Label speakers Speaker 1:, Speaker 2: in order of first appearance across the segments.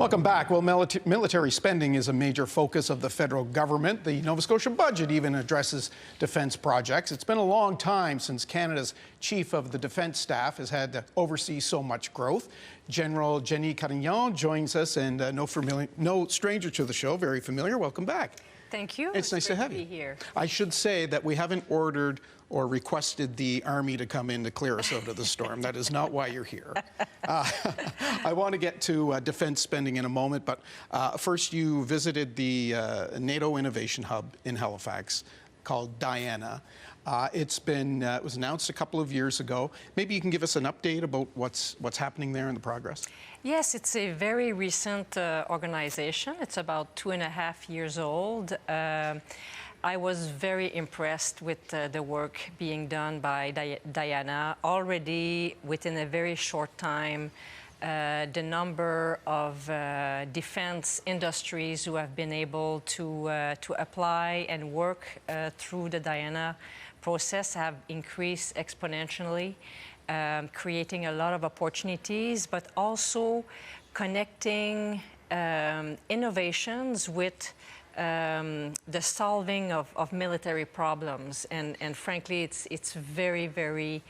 Speaker 1: Welcome back. Well, military spending is a major focus of the federal government. The Nova Scotia budget even addresses defence projects. It's been a long time since Canada's Chief of the Defence Staff has had to oversee so much growth. General Jennie Carignan joins us, and no stranger to the show, very familiar. Welcome back.
Speaker 2: Thank you.
Speaker 1: It's nice to have you here. I should say that we haven't ordered or requested the Army to come in to clear us out of the storm. That is not why you're here. I want to get to defense spending in a moment, but first you visited the NATO Innovation Hub in Halifax called Diana. It was announced a couple of years ago. Maybe you can give us an update about what's happening there and the progress.
Speaker 2: Yes, it's a very recent organization. It's about 2.5 years old. I was very impressed with the work being done by Diana. Already within a very short time, the number of defense industries who have been able to apply and work through the Diana process have increased exponentially, creating a lot of opportunities, but also connecting innovations with the solving of military problems. And frankly, it's very, very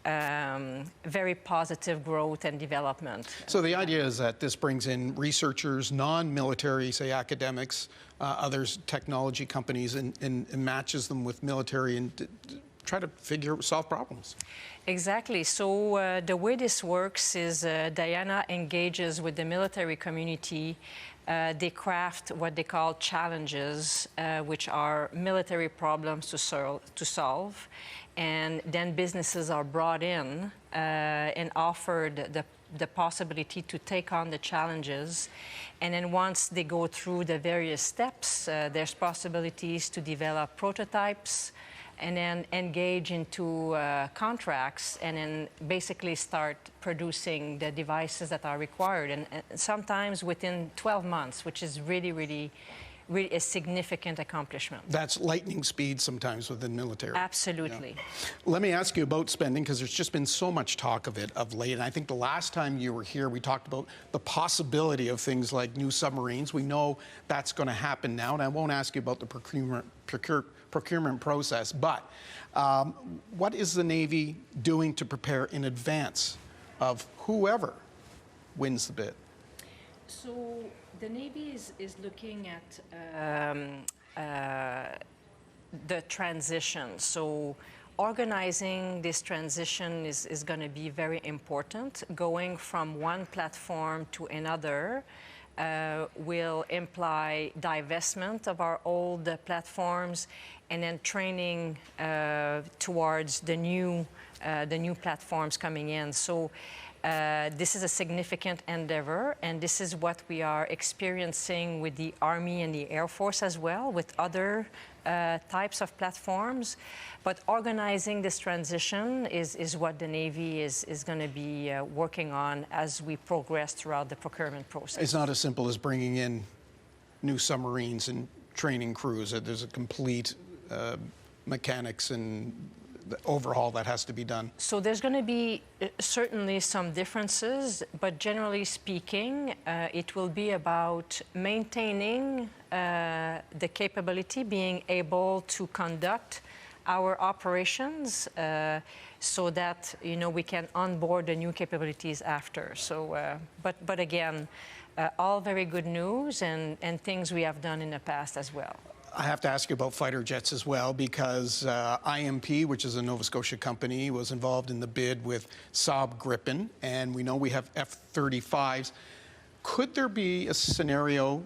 Speaker 2: very positive growth and development.
Speaker 1: So the idea is that this brings in researchers, non-military, say academics, others, technology companies, and matches them with military and try to solve problems.
Speaker 2: Exactly. So the way this works is Diana engages with the military community. They craft what they call challenges, which are military problems to solve. And then businesses are brought in and offered the possibility to take on the challenges. And then once they go through the various steps, there's possibilities to develop prototypes and then engage into contracts and then basically start producing the devices that are required. And sometimes within 12 months, which is really a significant accomplishment.
Speaker 1: That's lightning speed sometimes within military.
Speaker 2: Absolutely.
Speaker 1: Yeah. Let me ask you about spending, because there's just been so much talk of it of late. And I think the last time you were here, we talked about the possibility of things like new submarines. We know that's going to happen now. And I won't ask you about the procurement process, but what is the Navy doing to prepare in advance of whoever wins the bid?
Speaker 2: So the Navy is looking at the transition. So organizing this transition is going to be very important. Going from one platform to another will imply divestment of our old platforms and then training towards the new platforms coming in. So this is a significant endeavor, and this is what we are experiencing with the Army and the Air Force as well, with other types of platforms. But organizing this transition is what the Navy is going to be working on as we progress throughout the procurement process.
Speaker 1: It's not as simple as bringing in new submarines and training crews. There's a complete mechanics and the overhaul that has to be done.
Speaker 2: So there's going to be certainly some differences, but generally speaking, it will be about maintaining the capability, being able to conduct our operations so that we can onboard the new capabilities after. So, but again, all very good news and things we have done in the past as well.
Speaker 1: I have to ask you about fighter jets as well, because IMP, which is a Nova Scotia company, was involved in the bid with Saab Gripen, and we know we have F-35s. Could there be a scenario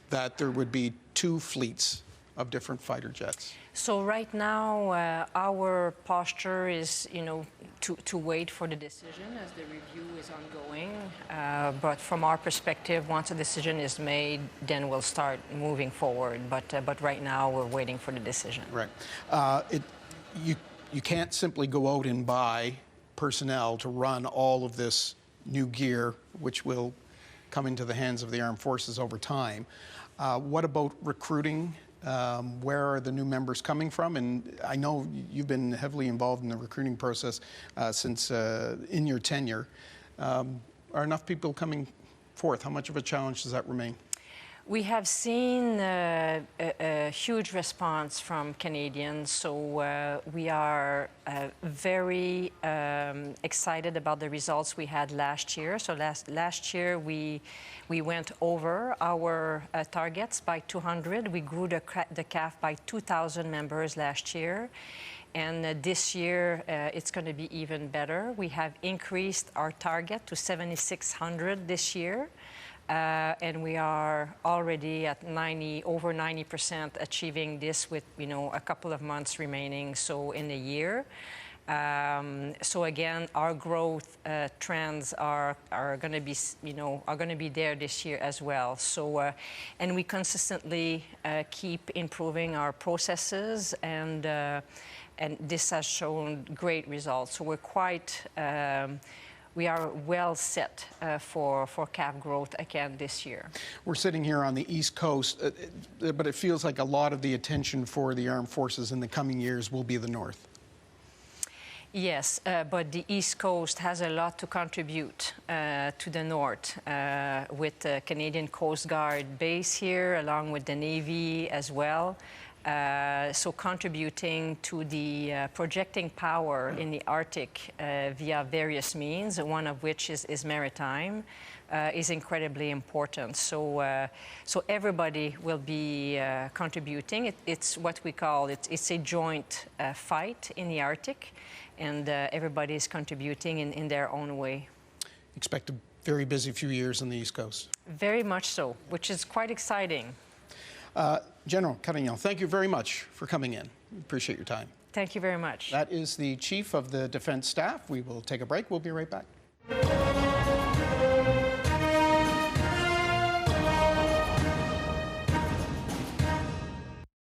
Speaker 1: that there would be two fleets of different fighter jets?
Speaker 2: So right now, our posture is, to wait for the decision as the review is ongoing. But from our perspective, once a decision is made, then we'll start moving forward. But right now, we're waiting for the decision.
Speaker 1: Right. You can't simply go out and buy personnel to run all of this new gear, which will come into the hands of the armed forces over time. What about recruiting? Where are the new members coming from? And I know you've been heavily involved in the recruiting process since in your tenure. Are enough people coming 4th, how much of a challenge does that remain?
Speaker 2: We have seen a huge response from Canadians, so we are very excited about the results we had last year. So last year we went over our targets by 200. We grew the CAF by 2,000 members last year. And this year, it's going to be even better. We have increased our target to 7,600 this year. And we are already at over 90% achieving this with, a couple of months remaining, so in a year. So again, our growth trends are going to be, there this year as well. So, and we consistently keep improving our processes, and this has shown great results. So we're quite. We are well set for CAF growth again this year.
Speaker 1: We're sitting here on the East Coast, but it feels like a lot of the attention for the armed forces in the coming years will be the North.
Speaker 2: Yes, but the East Coast has a lot to contribute to the North with the Canadian Coast Guard base here, along with the Navy as well. So contributing to the projecting power in the Arctic via various means, one of which is maritime, is incredibly important. So, so everybody will be contributing. It's what we call, it's a joint fight in the Arctic, and everybody is contributing in their own way.
Speaker 1: Expect a very busy few years on the East Coast.
Speaker 2: Very much so, which is quite exciting.
Speaker 1: General Carignan, thank you very much for coming in. Appreciate your time.
Speaker 2: Thank you very much.
Speaker 1: That is the Chief of the Defense Staff. We will take a break. We'll be right back.